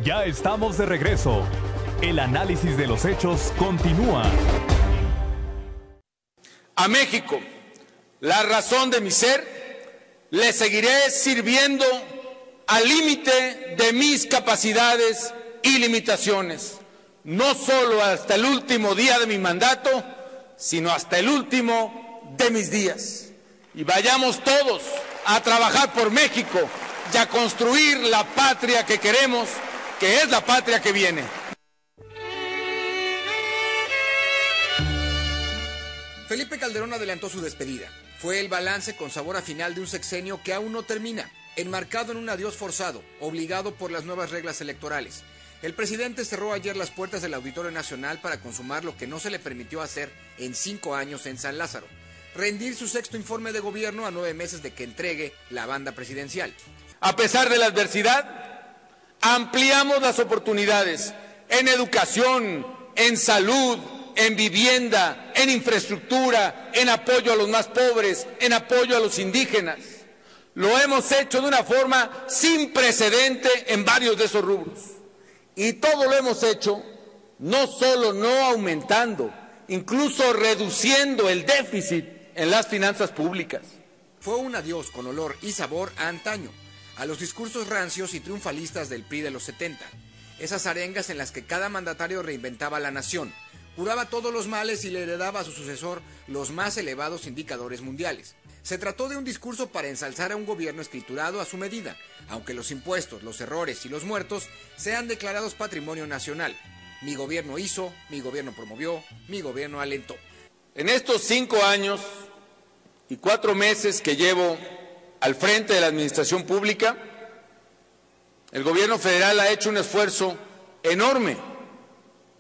Ya estamos de regreso. El análisis de los hechos continúa. A México, la razón de mi ser, le seguiré sirviendo al límite de mis capacidades y limitaciones, no solo hasta el último día de mi mandato, sino hasta el último de mis días. Y vayamos todos a trabajar por México y a construir la patria que queremos, que es la patria que viene. Felipe Calderón adelantó su despedida. Fue el balance con sabor a final de un sexenio que aún no termina, enmarcado en un adiós forzado, obligado por las nuevas reglas electorales. El presidente cerró ayer las puertas del Auditorio Nacional para consumar lo que no se le permitió hacer en 5 años en San Lázaro: rendir su sexto informe de gobierno a 9 meses de que entregue la banda presidencial. A pesar de la adversidad, ampliamos las oportunidades en educación, en salud, en vivienda, en infraestructura, en apoyo a los más pobres, en apoyo a los indígenas. Lo hemos hecho de una forma sin precedente en varios de esos rubros. Y todo lo hemos hecho no solo no aumentando, incluso reduciendo el déficit en las finanzas públicas. Fue un adiós con olor y sabor a antaño, a los discursos rancios y triunfalistas del PRI de los 70. Esas arengas en las que cada mandatario reinventaba la nación, curaba todos los males y le heredaba a su sucesor los más elevados indicadores mundiales. Se trató de un discurso para ensalzar a un gobierno escriturado a su medida, aunque los impuestos, los errores y los muertos sean declarados patrimonio nacional. Mi gobierno hizo, mi gobierno promovió, mi gobierno alentó. En estos 5 años y 4 meses que llevo al frente de la administración pública, el gobierno federal ha hecho un esfuerzo enorme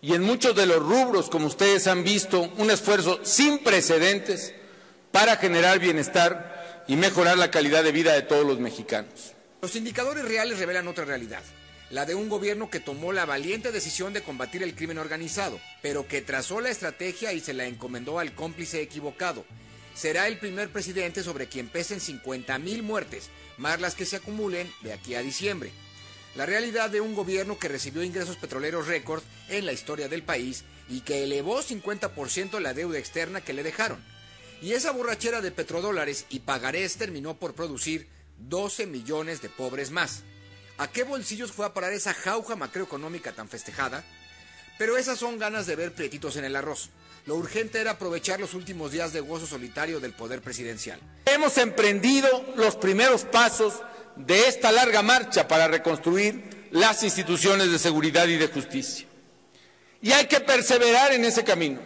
y en muchos de los rubros, como ustedes han visto, un esfuerzo sin precedentes para generar bienestar y mejorar la calidad de vida de todos los mexicanos. Los indicadores reales revelan otra realidad, la de un gobierno que tomó la valiente decisión de combatir el crimen organizado, pero que trazó la estrategia y se la encomendó al cómplice equivocado. Será el primer presidente sobre quien pesen 50,000 muertes, más las que se acumulen de aquí a diciembre. La realidad de un gobierno que recibió ingresos petroleros récord en la historia del país y que elevó 50% la deuda externa que le dejaron. Y esa borrachera de petrodólares y pagarés terminó por producir 12 millones de pobres más. ¿A qué bolsillos fue a parar esa jauja macroeconómica tan festejada? Pero esas son ganas de ver prietitos en el arroz. Lo urgente era aprovechar los últimos días de gozo solitario del poder presidencial. Hemos emprendido los primeros pasos de esta larga marcha para reconstruir las instituciones de seguridad y de justicia. Y hay que perseverar en ese camino,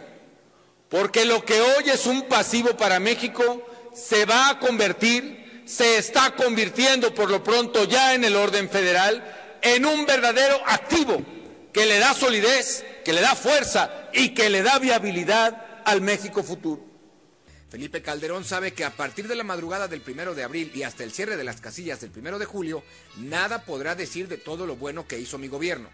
porque lo que hoy es un pasivo para México se va a convertir, se está convirtiendo por lo pronto ya en el orden federal, en un verdadero activo que le da solidez, que le da fuerza y que le da viabilidad al México futuro. Felipe Calderón sabe que a partir de la madrugada del 1 de abril y hasta el cierre de las casillas del 1 de julio, nada podrá decir de todo lo bueno que hizo mi gobierno.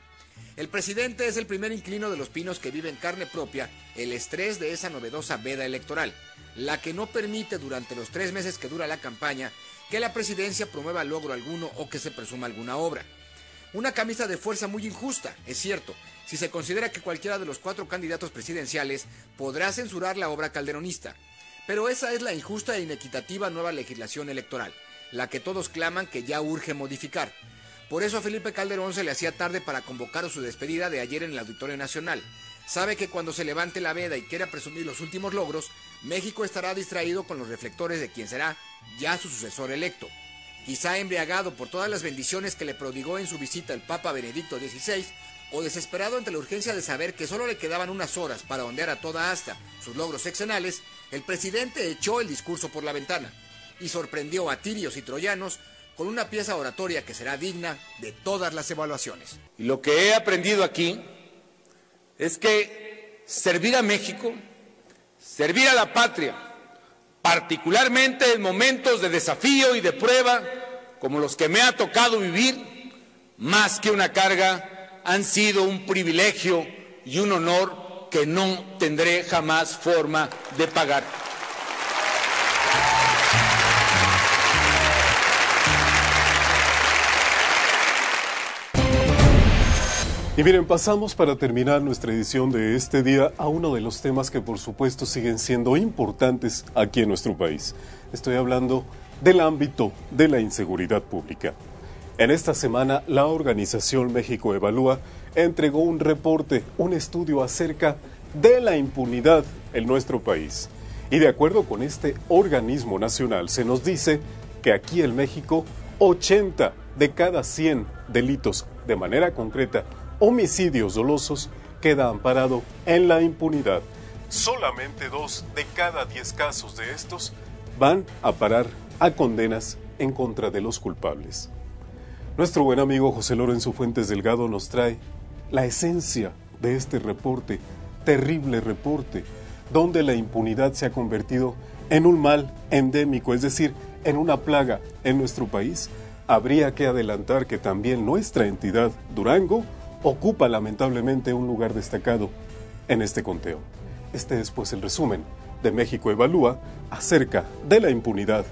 El presidente es el primer inquilino de Los Pinos que vive en carne propia el estrés de esa novedosa veda electoral, la que no permite durante los 3 meses que dura la campaña que la presidencia promueva logro alguno o que se presuma alguna obra. Una camisa de fuerza muy injusta, es cierto, si se considera que cualquiera de los 4 candidatos presidenciales podrá censurar la obra calderonista. Pero esa es la injusta e inequitativa nueva legislación electoral, la que todos claman que ya urge modificar. Por eso a Felipe Calderón se le hacía tarde para convocar su despedida de ayer en el Auditorio Nacional. Sabe que cuando se levante la veda y quiera presumir los últimos logros, México estará distraído con los reflectores de quien será ya su sucesor electo. Quizá embriagado por todas las bendiciones que le prodigó en su visita el Papa Benedicto XVI, o desesperado ante la urgencia de saber que solo le quedaban unas horas para ondear a toda asta sus logros sexenales, el presidente echó el discurso por la ventana y sorprendió a tirios y troyanos con una pieza oratoria que será digna de todas las evaluaciones. Y lo que he aprendido aquí es que servir a México, servir a la patria, particularmente en momentos de desafío y de prueba, como los que me ha tocado vivir, más que una carga, han sido un privilegio y un honor que no tendré jamás forma de pagar. Y miren, pasamos para terminar nuestra edición de este día a uno de los temas que por supuesto siguen siendo importantes aquí en nuestro país. Estoy hablando del ámbito de la inseguridad pública. En esta semana, la organización México Evalúa entregó un reporte, un estudio acerca de la impunidad en nuestro país. Y de acuerdo con este organismo nacional, se nos dice que aquí en México, 80 de cada 100 delitos, de manera concreta, homicidios dolosos, queda amparado en la impunidad. Solamente 2 de cada 10 casos de estos van a parar a condenas en contra de los culpables. Nuestro buen amigo José Lorenzo Fuentes Delgado nos trae la esencia de este reporte, terrible reporte, donde la impunidad se ha convertido en un mal endémico, es decir, en una plaga en nuestro país. Habría que adelantar que también nuestra entidad, Durango, ocupa lamentablemente un lugar destacado en este conteo. Este es pues el resumen de México Evalúa acerca de la impunidad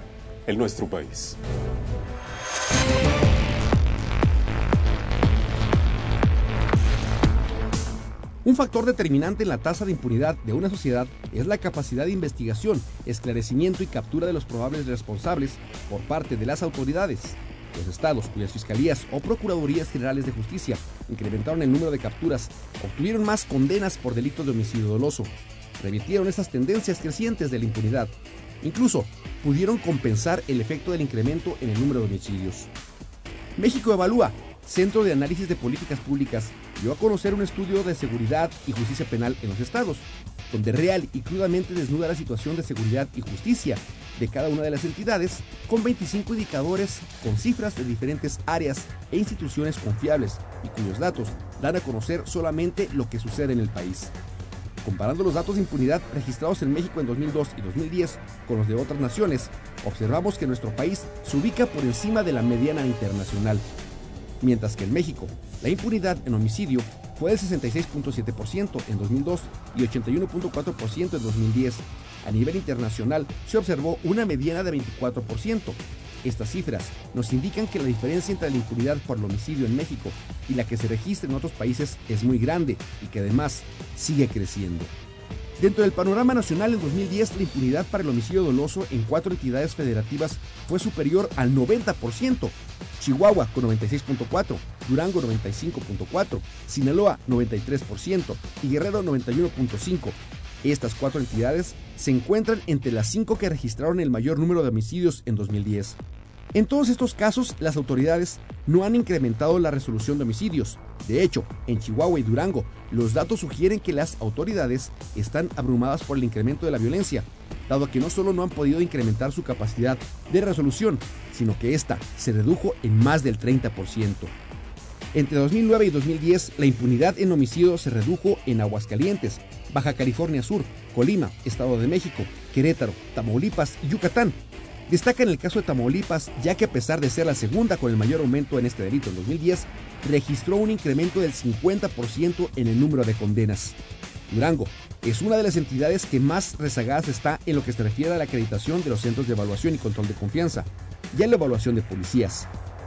en nuestro país. Un factor determinante en la tasa de impunidad de una sociedad es la capacidad de investigación, esclarecimiento y captura de los probables responsables por parte de las autoridades. Los estados cuyas fiscalías o procuradurías generales de justicia incrementaron el número de capturas, obtuvieron más condenas por delitos de homicidio doloso, revirtieron estas tendencias crecientes de la impunidad. Incluso pudieron compensar el efecto del incremento en el número de homicidios. México Evalúa, Centro de Análisis de Políticas Públicas, dio a conocer un estudio de seguridad y justicia penal en los estados, donde real y crudamente desnuda la situación de seguridad y justicia de cada una de las entidades, con 25 indicadores con cifras de diferentes áreas e instituciones confiables y cuyos datos dan a conocer solamente lo que sucede en el país. Comparando los datos de impunidad registrados en México en 2002 y 2010 con los de otras naciones, observamos que nuestro país se ubica por encima de la mediana internacional. Mientras que en México, la impunidad en homicidio fue del 66.7% en 2002 y 81.4% en 2010. A nivel internacional se observó una mediana de 24%. Estas cifras nos indican que la diferencia entre la impunidad por el homicidio en México y la que se registra en otros países es muy grande y que además sigue creciendo. Dentro del panorama nacional, en 2010, la impunidad para el homicidio doloso en 4 entidades federativas fue superior al 90%. Chihuahua con 96.4%, Durango 95.4%, Sinaloa 93% y Guerrero 91.5%. Estas 4 entidades se encuentran entre las 5 que registraron el mayor número de homicidios en 2010. En todos estos casos, las autoridades no han incrementado la resolución de homicidios. De hecho, en Chihuahua y Durango, los datos sugieren que las autoridades están abrumadas por el incremento de la violencia, dado que no solo no han podido incrementar su capacidad de resolución, sino que esta se redujo en más del 30%. Entre 2009 y 2010, la impunidad en homicidios se redujo en Aguascalientes, Baja California Sur, Colima, Estado de México, Querétaro, Tamaulipas y Yucatán. Destaca en el caso de Tamaulipas, ya que a pesar de ser la segunda con el mayor aumento en este delito en 2010, registró un incremento del 50% en el número de condenas. Durango es una de las entidades que más rezagadas está en lo que se refiere a la acreditación de los centros de evaluación y control de confianza y a la evaluación de policías.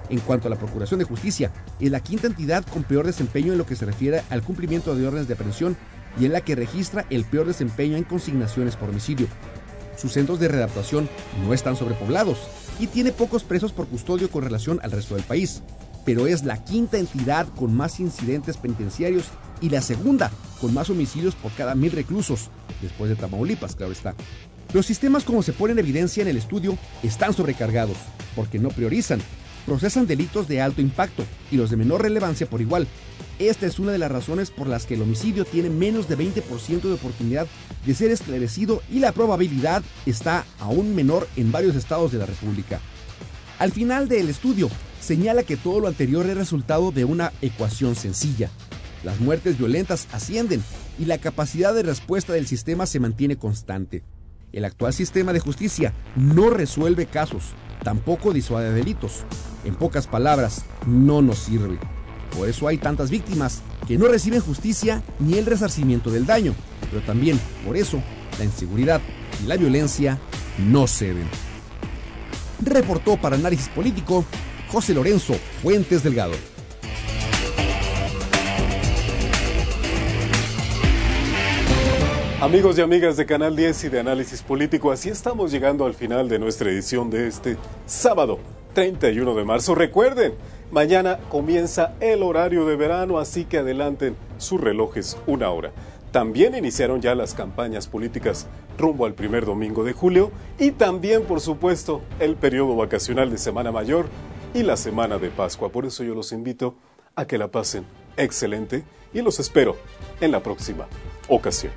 En cuanto a la Procuración de Justicia, es la quinta entidad con peor desempeño en lo que se refiere al cumplimiento de órdenes de aprehensión y en la que registra el peor desempeño en consignaciones por homicidio. Sus centros de readaptación no están sobrepoblados y tiene pocos presos por custodio con relación al resto del país, pero es la quinta entidad con más incidentes penitenciarios y la segunda con más homicidios por cada 1,000 reclusos, después de Tamaulipas, claro está. Los sistemas, como se pone en evidencia en el estudio, están sobrecargados porque no priorizan, procesan delitos de alto impacto y los de menor relevancia por igual. Esta es una de las razones por las que el homicidio tiene menos de 20% de oportunidad de ser esclarecido y la probabilidad está aún menor en varios estados de la República. Al final del estudio, señala que todo lo anterior es resultado de una ecuación sencilla. Las muertes violentas ascienden y la capacidad de respuesta del sistema se mantiene constante. El actual sistema de justicia no resuelve casos, tampoco disuade delitos. En pocas palabras, no nos sirve. Por eso hay tantas víctimas que no reciben justicia ni el resarcimiento del daño, pero también por eso la inseguridad y la violencia no ceden. Reportó para Análisis Político José Lorenzo Fuentes Delgado. Amigos y amigas de Canal 10 y de Análisis Político, así estamos llegando al final de nuestra edición de este sábado 31 de marzo. Recuerden, mañana comienza el horario de verano, así que adelanten sus relojes una hora. También iniciaron ya las campañas políticas rumbo al primer domingo de julio y también, por supuesto, el periodo vacacional de Semana Mayor y la Semana de Pascua. Por eso yo los invito a que la pasen excelente y los espero en la próxima ocasión.